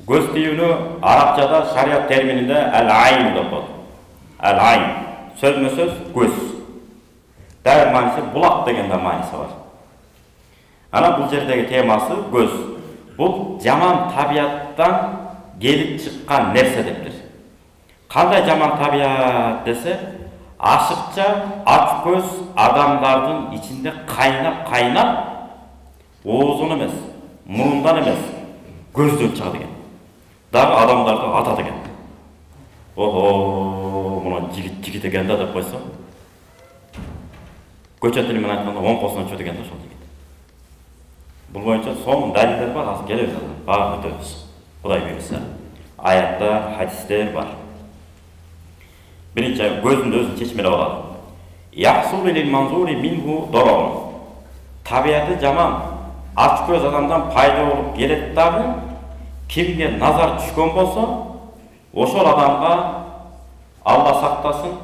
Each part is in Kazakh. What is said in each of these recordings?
Көз тиюіні арабчада шариат терминінде әл-айн деп болады. Әл-айн. Сөзме-сөз көз. Дәл манысы бұлақ деген манысы бар. Ана бұл жердегі темасы көз. Бұл жаман табиаттан келіп шыққан нәрсе дептір. Қандай жаман табиат десе, ашықша ач көз адамдардың içinde қайнап, оозун емес, мұрындан емес, көзден шығады екен. Дағы адамдарды атады екен. Ого, мұны жігіт екен да деп қойса. Көче тілімен айтқанда 10 қосынан чөт екен да сол жігіт. Бұл бойынша соның дәлелдері бар, аз келеміз адам. Бағып өтеміз. Құдай бұйырса. Аятта, хадистер бар. Бірінші көзінде өзін шешмелеп алады. Яхсулу лил манзури минху дорон. Табиаты жаман, ач көз адамдан пайда болып келеді дағы, кімге назар түшкен болса, ошол адамға Алла сақтасын,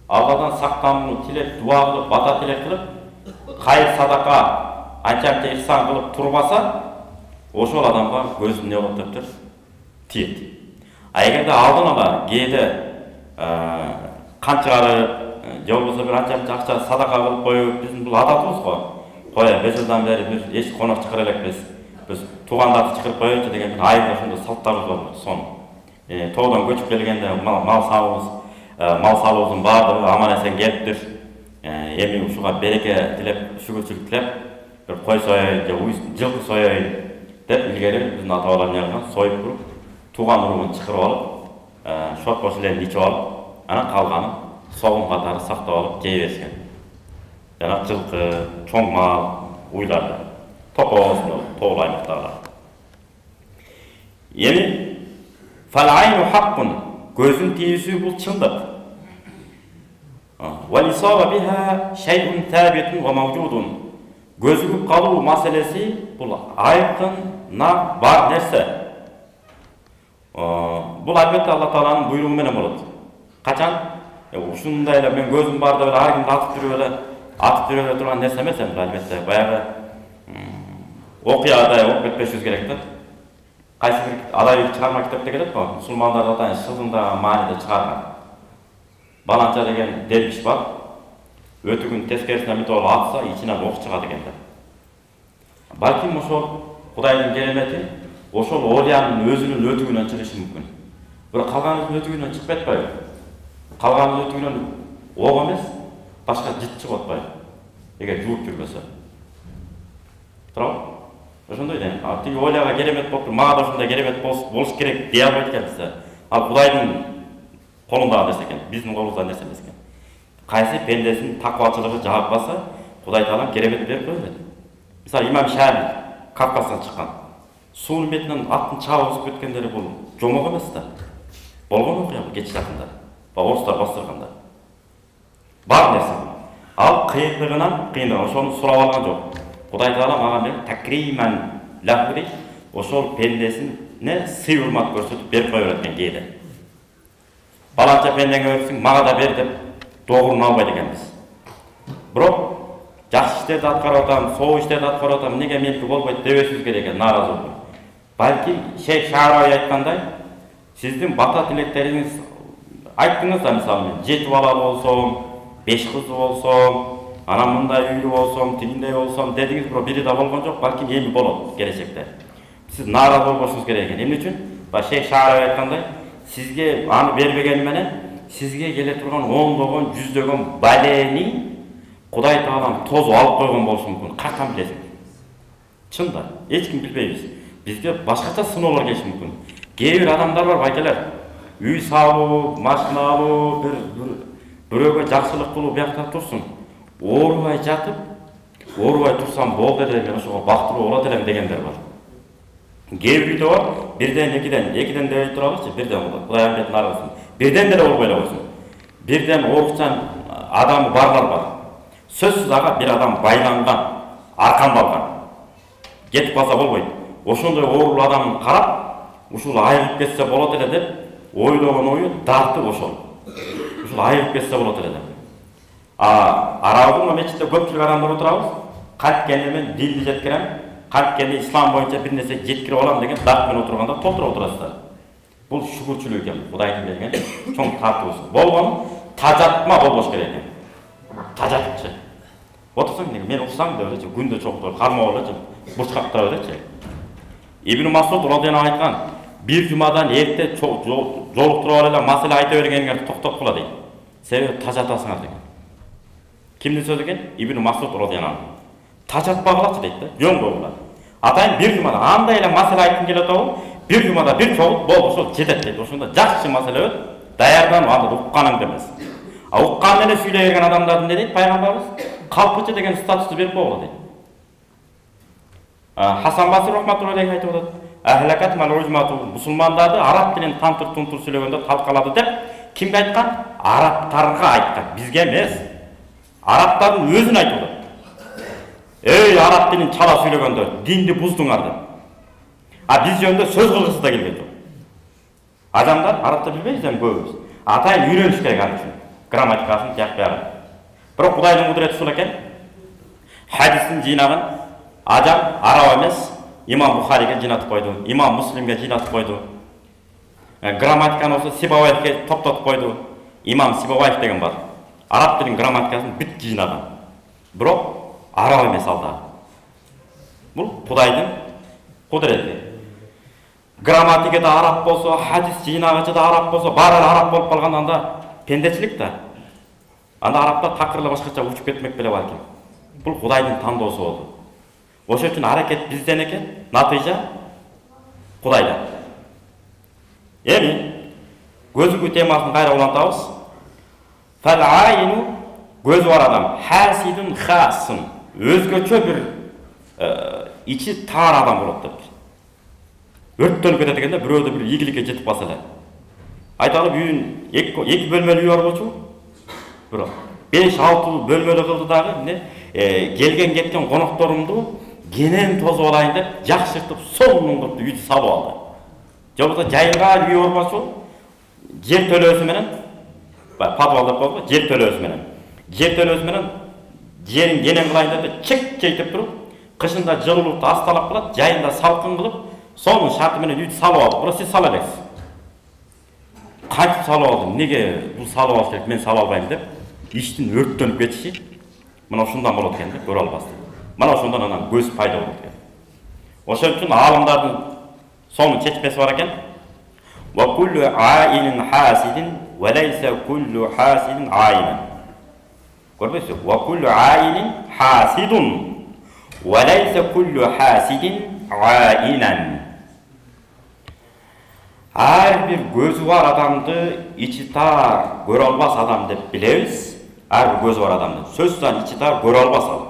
Алладан сақтануын тілеп, дуа қылып, бата тілек қылып, қайыр садақа, анчанша ихсан қылып тұрбаса, ошол адамға көзін не болып деп тұр? Тиеді. Егерде алдын ала кейде қан шығарып, же болса бір анчанша ақша садақа қылып қойып, біздің бұл адатымыз ғой. Қоя, 5 жылдан бері біз еш қонақ шығар елек біз туғандарды шығарып қойыншы деген бір айында сонда салттарымыз бар соны. Тоғдан көшіп келгенде мал салуымыздың барды аман есен келіп тұр. Емі ұшуға береке тілеп, шүгіршілік тілеп, бір қой сояйын, жылқы сояйын деп ilgari біздің ата-бабалар неғылған сойып тұрып, туған ұрығын шығырып алып, шот қосылен нечіп алып, ана қалғаны соғым қатары сақтап алып жей беріскен. Жаңа жылқы, чоң мал, уйларды, тоқоз, тоғыл аймақтарға. Ені, фал-айну хаққын, көзін тиісі бұл шындық. Валисаба биха шайун табитун ва мавжудун. Көзігіп қалу мәселесі бұл айқын, нақ, бар нәрсе. Бұл әлбетте Алла Тааланың бұйрығымен болады. Қачан? Ушындайлы мен көзім барды бір аргымды атып жүре тұрған нәрсе емес әлбетте. Баяғы оқиядай оқып кетпешіміз керек та. Қайсы бір адай шығарма кітапта келеді ғой. Мұсылмандар атайын шылдыңдағы манida шығарған. Баланча деген дервиш бар. Өтігін тескерісіне мүті олы атса, içінен оқ шығады екенді. Балким ошол Құдайдың кереметі, ошол олияның өзінің өтігінен шығышы мүмкін. Бірақ қалғанымыздың өтігінен шығып кетпайды. Қалғанымыз өтігінен оқ емес, башқа жит шығып отпайды. Егер жуып жүрбесе. Тұрау? Ошондой дейін. Тегі олияға керемет болып, маған ошондай керемет болуш керек дей албайды екен бізде. Ал Құдайдың қолындағы нәрсе екен, біздің қолымыздағы нәрсе емес екен. Қайсы пендесінің тақуашылығы жағып баса, Құдай Таалам керемет беріп қойды. Мысалы, имам Шафи Кавказдан шыққан. Суының бетінен аттың чабы өсіп кеткендері бұл жомық емес та. Болған оқия бұл кеш жақында. Орыстар бастырғанда. Бар нәрсе. Ал қиындығынан, ошоны сұрап алған жоқ. Құдай Таала маған беріп, такриман лаху дейді, ошол пендесіне сый урмат көрсетіп беріп қойып өткен кейді. Баланча пендеңе өрсің, маға да бер деп доғырын албайды екенбіз. Бирок жақсы іштерді атқарып атам, соғ іштерді атқарып атам, неге менікі болбайды дебесіңіз керек екен, наразы болмай. Балки Шейх Шарави айтқандай, сіздің бата тілектеріңіз айттыңыз да, мысалы мен 7 бала болсом, 5 қыз болсом, анам мындай үйлі болсом, тигиндей болсом дедіңіз, бирок бири да болгон жок, балки эми болот келечекте. Сиз наразы болбошуңуз керек экен. Эмне үчүн? Шейх Шарави айткандай, сизге аны бербеген менен сизге келе турган ондогон, жүздөгөн балени Құдай Таалам тозуп алып койгон болушу мүмкүн. Качан билесиң? Чында, эч ким билбейбиз. Бизге башкача сыноолор келиши мүмкүн. Кээ бир адамдар бар, байкелер. Үй салуу, машина алуу, бирөөгө жакшылык кылуу биякта турсун. Оорубай жатып, оорубай турсам болду эле, мен ошого бактылуу болот элем дегендер бар. Кээ бир үйдө бар, бирден, экиден дебей турабызчы, бирден болот. Кудай амбетин аргысын. Бирден деле болбой эле койсун. Бирден оорукчан адамы барлар бар. Сөзсүз ага бир адам байланган, аркандалган. Кетип калса болбойт. Ошондой оорулуу адамды карап, ушул айыгып кетсе болот эле деп, ойлогон ою дарты ошол. Ушул айыгып кетсе болот эле деп. Арабыздын мечитте көпчүлүк адамдар отурабыз. Кайткенде мен дилди жеткирем, Канткен ислам боюнча бир нерсе жеткирип алам деген дартмен отурганда толтуруп отурасыздар. Бул шүгүрчүлүк экен, Кудайдын берген чоң тартуусу. Болгону тажатма болбош керек экен. Тажатчы. Отурсаң неге мен уксам деп элечи, күндө чоктор кармап элечи, бурчкап тура элечи. Ибн Масуд радыйаллаху анху айткан, бир жумадан эрте жолуктуруп алып эле маселе айта бергениңерди токтоп кула дейт. Себеби тажатасыңар деген. Кимдин сөзү экен? Ибн Масуд радыйаллаху анху. Тажатпагылачы дейт да, жөн болгула. Атайын бир жумада андай эле маселе айткың келет абы, бир жумада бир чогулуп болбосо жетет дейт. Ошондо жакшы маселе өт, даярданып анда укканың эмес. А уккан менен сүйлөй берген адамдардын не дейт пайгамбарыбыз? Калпычы деген статусту берип койгула дейт. Хасан Басри рахматуллахи алейхи айтып атат. Ахлакат мал ужмату, мусулмандарды араб тилин тантыр-тунтур сүйлөгөндө талкалады деп кимге айткан? Арабтарга айткан, бизге эмес. Арабтардын өзүнө айтып атат. Эй, араб тилин чала сүйлөгөндөр, динди буздуңар деп. А биз жөнүндө сөз кылгысы да келген жок. Адамдар арабча билбейсиздер көбүбүз. Атайын үйрөнүш керек ал үчүн. Грамматикасын жак бягы. Бирок Кудайдын кудурети ушул экен. Хадистин жыйнагын Адам араб эмес, Имам Бухариге жыйнатып койду, Имам Муслимге жыйнатып койду. Грамматиканы болсо Сибавайевге топтотуп койду. Имам Сибаваев деген бар. Араб тилин грамматикасын бүт жыйнаган. Бирок араб эмес алда. Бул Кудайдын кудурети. Грамматика да араб болсо, хадис жыйнагычы да араб болсо, баары араб болуп калганда анда пендечилик да. Анда арабта такырла башкача учуп кетмек беле балким. Бул Кудайдын тандоосу болду. Ошон үчүн аракет бизден экен, натыйжа Кудайдан. Эми көзүгү темасын кайра улантабыз. Фал айну көзү бар адам, хасидун хасын, өзгөчө бир ичи таар адам болот деп. Өрттөнүп кетет экенде, бирөөдө бир ийгиликке жетип калса эле. Айталы үйүн эки бөлмөлүү үй бар болчу. Бирок 5-6 бөлмөлүү кылды дагы, эмне? Келген кеткен конокторумду кенен тозуп алайын деп, жакшыртып, сонун кылып үйдү салып алды. Же болбосо жайылга үй болбосо, жер төлөөсү менен, подвал деп коет го, жер төлөөсү менен. Жер төлөөсү менен жерин кенен кылайын деп, чек-чейтип туруп, кышында жылуулукту асталап калат, жайында салкын кылып, сонун шарты менен үйдү салып алды. Бирок сиз сала элексиз. Кантип салып алдым? Неге бул салып алыш керек, мен салып албайм деп, иштин өрттөнүп кетиши мына ушундан болот экен деп көрө албастык. Мына ошондон анан көз пайда болот экен. Ошон үчүн аалымдардын сонун чечмеси бар экен. Ва куллу аилин хасидин ва лайса куллу хасидин аилин. Көрбөйсүз? Ва куллу аилин хасидун ва лайса куллу хасидин аилан. Ар бир көзү бар адамды ичи тар көрө албас адам деп билебиз. Ар бир көзү бар адамды сөзсүз ичи тар көрө албас ал.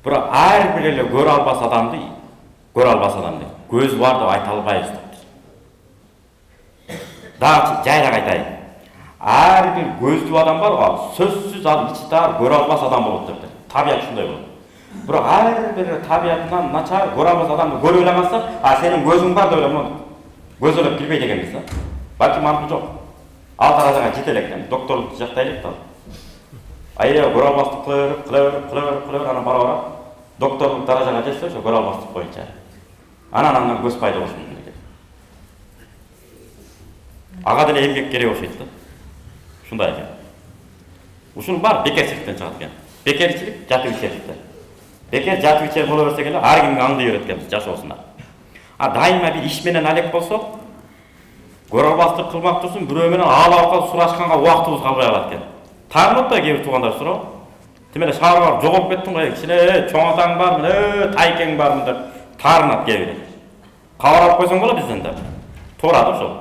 Бирок ар бир эле көрө албас адамды көзү бар деп айта албайбыз деп. Дагы жайраак айтайын. Ар бир көзү адам бар го, сөзсүз ал ичи тар көрө албас адам болот деп. Табият ушундай болот. Бирок ар бир табиятынан начар көрө албас адамды көрө эле калса, а сенин көзүң бар деп эле көзөлөп кирбейт экенбиз да. Балким аны жок. Ал даражага жете элек, докторлукту жактай элек да. Айя көрө албастык кылып, анан бара докторлук даражага жетсе, ошо көрө албастык боюнча. Анан көз пайда болушу мүмкүн экен. Ага деле эмгек керек окшойт да. Ушундай экен. Ушун бар бекерчиликтен чыгат экен. Бекерчилик жатып ичерикте. Бекер жатып ичер боло берсе эле ар кимге аңдый берет экенбиз жашоосунда. А дайыма бир иш менен алек болсок, көрө албастык кылмак турсун, бирөө менен аалап сурашканга убактыбыз калбай калат экен. Таарынат да кээ бир туугандар суроо. Тим эле шаарга барып жоголуп кеттиң го, кичине чоң атаң бармы, тайкең бармы деп таарынат кээ бир. Кабар алып койсоң болот бизден деп. Туура да ошол.